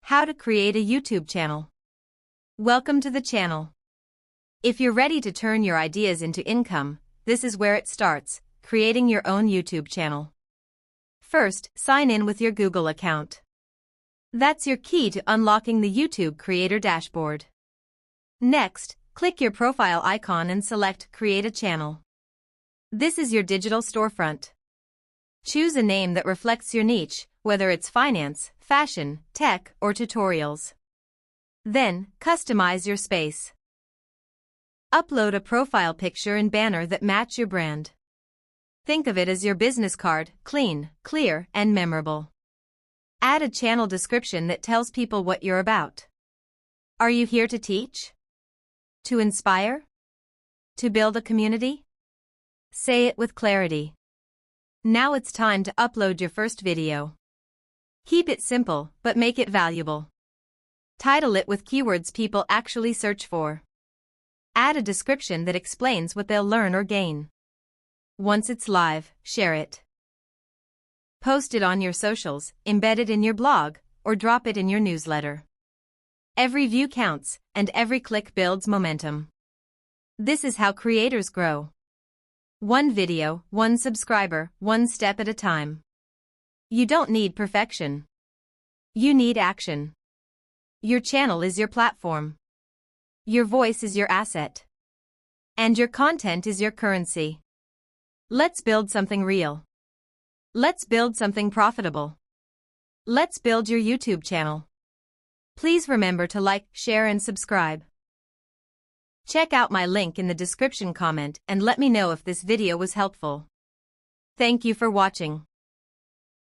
How to create a YouTube channel. Welcome to the channel. If you're ready to turn your ideas into income, this is where it starts, creating your own YouTube channel. First, sign in with your Google account. That's your key to unlocking the YouTube Creator Dashboard. Next, click your profile icon and select Create a Channel. This is your digital storefront. Choose a name that reflects your niche, whether it's finance, fashion, tech, or tutorials. Then, customize your space. Upload a profile picture and banner that match your brand. Think of it as your business card, clean, clear, and memorable. Add a channel description that tells people what you're about. Are you here to teach? To inspire? To build a community? Say it with clarity. Now it's time to upload your first video. Keep it simple, but make it valuable. Title it with keywords people actually search for. Add a description that explains what they'll learn or gain. Once it's live, share it. Post it on your socials, embed it in your blog, or drop it in your newsletter. Every view counts, and every click builds momentum. This is how creators grow. One video, one subscriber, one step at a time. You don't need perfection. You need action. Your channel is your platform. Your voice is your asset. And your content is your currency. Let's build something real. Let's build something profitable. Let's build your YouTube channel. Please remember to like, share, and subscribe. Check out my link in the description comment and let me know if this video was helpful. Thank you for watching.